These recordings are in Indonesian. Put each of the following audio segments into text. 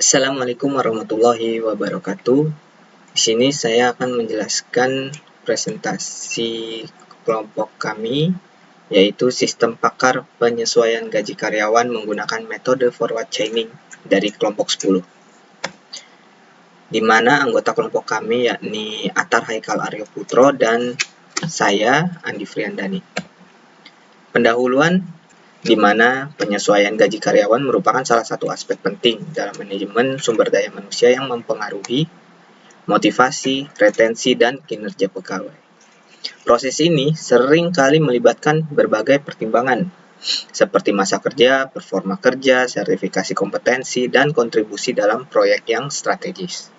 Assalamualaikum warahmatullahi wabarakatuh. Di sini saya akan menjelaskan presentasi kelompok kami, yaitu sistem pakar penyesuaian gaji karyawan menggunakan metode forward chaining dari kelompok 10. Di mana anggota kelompok kami yakni Atar Haikal Aryo Putro dan saya Andi Friandani. Pendahuluan, di mana penyesuaian gaji karyawan merupakan salah satu aspek penting dalam manajemen sumber daya manusia yang mempengaruhi motivasi, retensi, dan kinerja pegawai. Proses ini sering kali melibatkan berbagai pertimbangan, seperti masa kerja, performa kerja, sertifikasi kompetensi, dan kontribusi dalam proyek yang strategis.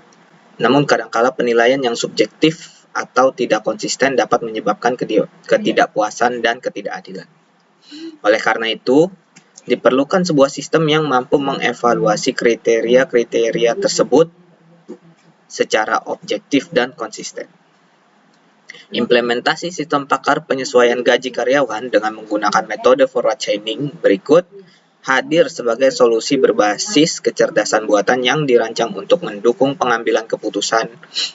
Namun kadangkala penilaian yang subjektif atau tidak konsisten dapat menyebabkan ketidakpuasan dan ketidakadilan. Oleh karena itu, diperlukan sebuah sistem yang mampu mengevaluasi kriteria-kriteria tersebut secara objektif dan konsisten. Implementasi sistem pakar penyesuaian gaji karyawan dengan menggunakan metode forward chaining berikut hadir sebagai solusi berbasis kecerdasan buatan yang dirancang untuk mendukung pengambilan keputusan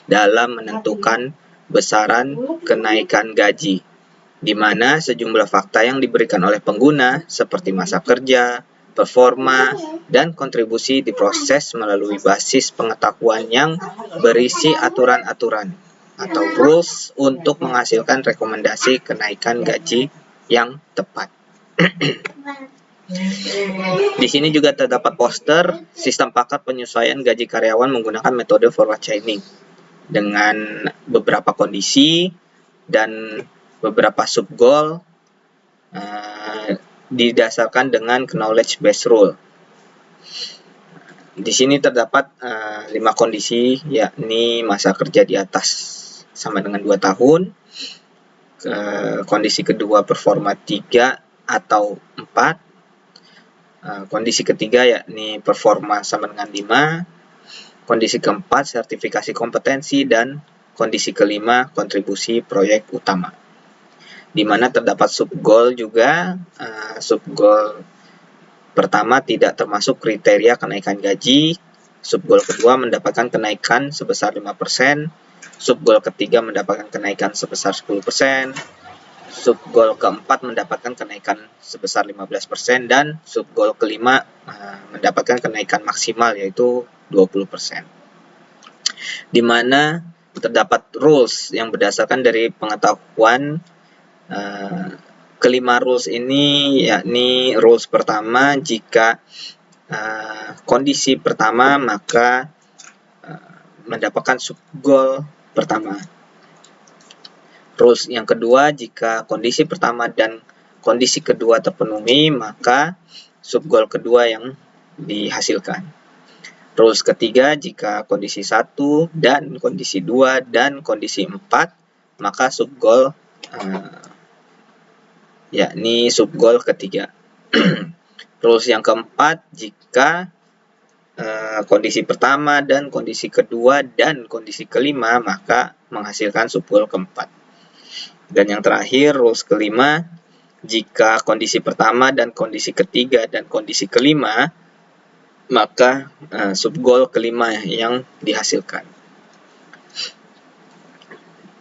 dalam menentukan besaran kenaikan gaji, di mana sejumlah fakta yang diberikan oleh pengguna seperti masa kerja, performa, dan kontribusi diproses melalui basis pengetahuan yang berisi aturan-aturan atau rules untuk menghasilkan rekomendasi kenaikan gaji yang tepat. Di sini juga terdapat poster sistem pakar penyesuaian gaji karyawan menggunakan metode forward chaining dengan beberapa kondisi dan beberapa sub goal didasarkan dengan knowledge based rule. Di sini terdapat 5 kondisi, yakni masa kerja di atas sama dengan 2 tahun, kondisi kedua performa 3 atau 4, kondisi ketiga yakni performa sama dengan 5, kondisi keempat sertifikasi kompetensi, dan kondisi kelima kontribusi proyek utama. Di mana terdapat sub goal juga. Sub goal pertama tidak termasuk kriteria kenaikan gaji, sub goal kedua mendapatkan kenaikan sebesar 5%, sub goal ketiga mendapatkan kenaikan sebesar 10%, sub goal keempat mendapatkan kenaikan sebesar 15%, dan sub goal kelima mendapatkan kenaikan maksimal yaitu 20%. Di mana terdapat rules yang berdasarkan dari pengetahuan. Kelima rules ini yakni rules pertama, jika kondisi pertama maka mendapatkan sub goal pertama. Rules yang kedua, jika kondisi pertama dan kondisi kedua terpenuhi maka sub goal kedua yang dihasilkan. Rules ketiga, jika kondisi 1 dan kondisi 2 dan kondisi 4 maka sub goal yakni sub goal ketiga. Rules yang keempat, jika kondisi pertama dan kondisi kedua dan kondisi kelima maka menghasilkan sub goal keempat. Dan yang terakhir, rules kelima, jika kondisi pertama dan kondisi ketiga dan kondisi kelima maka sub goal kelima yang dihasilkan.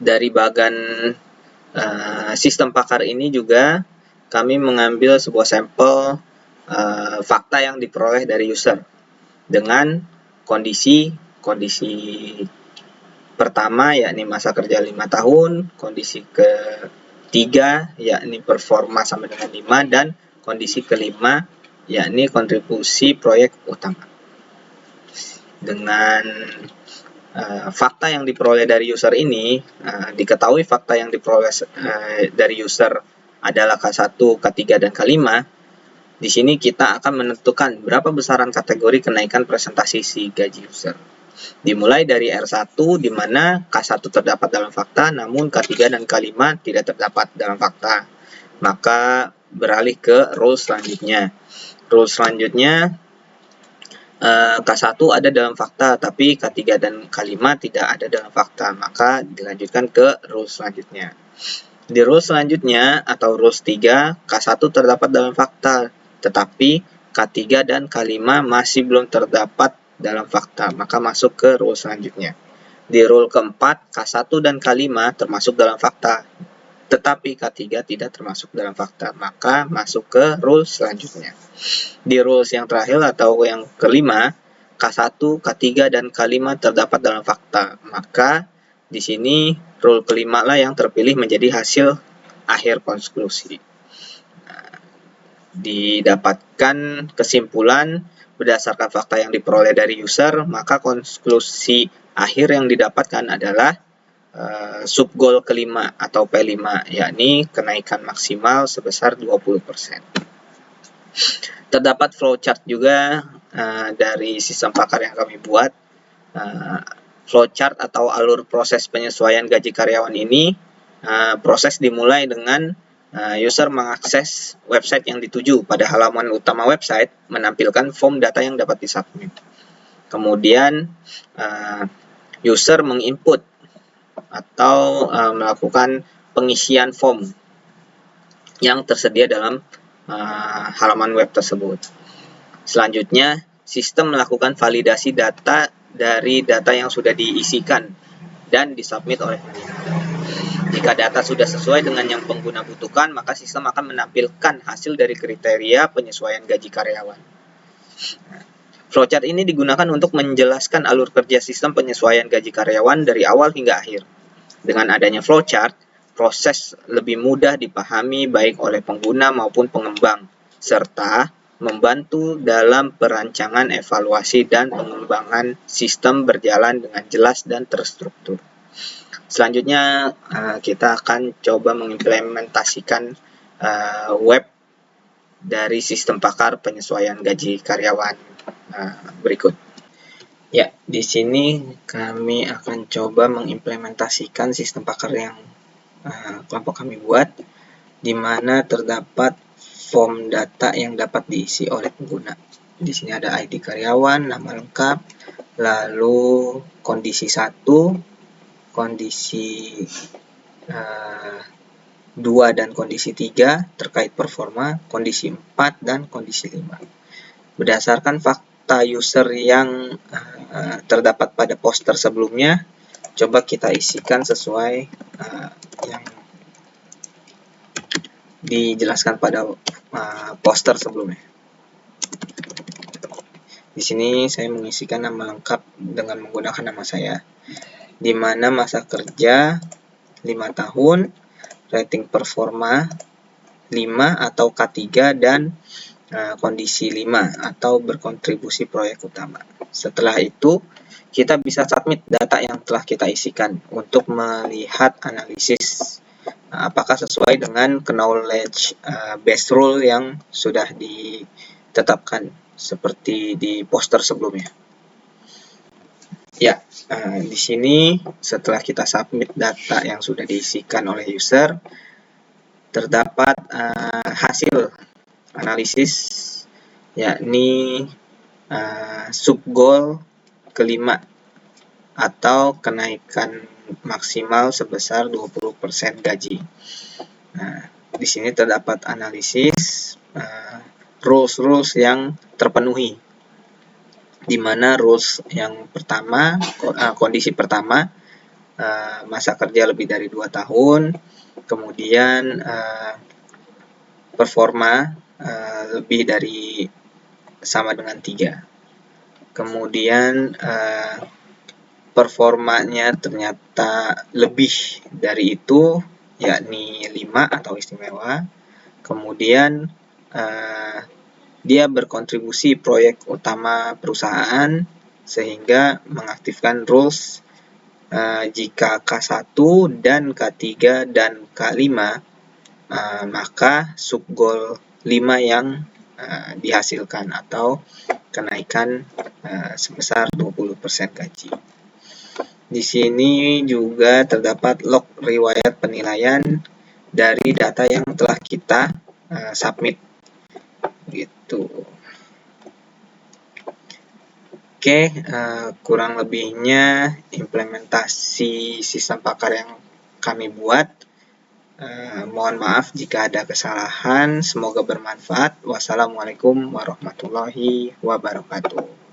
Dari bagan sistem pakar ini juga kami mengambil sebuah sampel fakta yang diperoleh dari user dengan kondisi pertama yakni masa kerja 5 tahun, kondisi ketiga yakni performa sama dengan 5, dan kondisi kelima yakni kontribusi proyek utama. Dengan fakta yang diperoleh dari user ini, diketahui fakta yang diperoleh dari user adalah K1, K3, dan K5. Di sini kita akan menentukan berapa besaran kategori kenaikan presentasi si gaji user. Dimulai dari R1 di mana K1 terdapat dalam fakta, namun K3 dan K5 tidak terdapat dalam fakta. Maka beralih ke rules selanjutnya. Rules selanjutnya, K1 ada dalam fakta, tapi K3 dan K5 tidak ada dalam fakta, maka dilanjutkan ke rules selanjutnya. Di rules selanjutnya atau rules 3, K1 terdapat dalam fakta, tetapi K3 dan K5 masih belum terdapat dalam fakta, maka masuk ke rule selanjutnya. Di rule keempat, K1 dan K5 termasuk dalam fakta, tetapi K3 tidak termasuk dalam fakta, maka masuk ke rule selanjutnya. Di rules yang terakhir atau yang kelima, K1, K3, dan K5 terdapat dalam fakta, maka di sini rule kelima lah yang terpilih menjadi hasil akhir konklusi. Didapatkan kesimpulan berdasarkan fakta yang diperoleh dari user, maka konklusi akhir yang didapatkan adalah subgoal kelima atau P5, yakni kenaikan maksimal sebesar 20%. Terdapat flowchart juga dari sistem pakar yang kami buat. Flowchart atau alur proses penyesuaian gaji karyawan ini, proses dimulai dengan user mengakses website yang dituju. Pada halaman utama website menampilkan form data yang dapat disubmit. Kemudian user menginput atau melakukan pengisian form yang tersedia dalam halaman web tersebut. Selanjutnya, sistem melakukan validasi data dari data yang sudah diisikan dan disubmit oleh pengguna. Jika data sudah sesuai dengan yang pengguna butuhkan, maka sistem akan menampilkan hasil dari kriteria penyesuaian gaji karyawan. Flowchart ini digunakan untuk menjelaskan alur kerja sistem penyesuaian gaji karyawan dari awal hingga akhir. Dengan adanya flowchart, proses lebih mudah dipahami baik oleh pengguna maupun pengembang, serta membantu dalam perancangan evaluasi dan pengembangan sistem berjalan dengan jelas dan terstruktur. Selanjutnya kita akan coba mengimplementasikan web dari sistem pakar penyesuaian gaji karyawan berikut. Ya, di sini kami akan coba mengimplementasikan sistem pakar yang kelompok kami buat, di mana terdapat form data yang dapat diisi oleh pengguna. Di sini ada ID karyawan, nama lengkap, lalu kondisi 1, kondisi 2 dan kondisi 3 terkait performa, kondisi 4 dan kondisi 5. Berdasarkan fakta user yang terdapat pada poster sebelumnya, coba kita isikan sesuai yang dijelaskan pada poster sebelumnya. Di sini saya mengisikan nama lengkap dengan menggunakan nama saya, di mana masa kerja 5 tahun, rating performa 5 atau K3, dan kondisi 5 atau berkontribusi proyek utama. Setelah itu, kita bisa submit data yang telah kita isikan untuk melihat analisis apakah sesuai dengan knowledge based rule yang sudah ditetapkan seperti di poster sebelumnya. Ya, di sini setelah kita submit data yang sudah diisikan oleh user, terdapat hasil analisis, yakni subgoal kelima atau kenaikan maksimal sebesar 20% gaji. Di sini terdapat analisis rules yang terpenuhi, di mana rules yang pertama, kondisi pertama, masa kerja lebih dari 2 tahun, kemudian performa lebih dari sama dengan 3, kemudian performanya ternyata lebih dari itu, yakni 5 atau istimewa, kemudian dia berkontribusi proyek utama perusahaan sehingga mengaktifkan rules jika K1 dan K3 dan K5, maka subgoal 5 yang dihasilkan atau kenaikan sebesar 20% gaji. Di sini juga terdapat log riwayat penilaian dari data yang telah kita submit. Gitu. Oke, kurang lebihnya implementasi sistem pakar yang kami buat. Mohon maaf jika ada kesalahan. Semoga bermanfaat. Wassalamualaikum warahmatullahi wabarakatuh.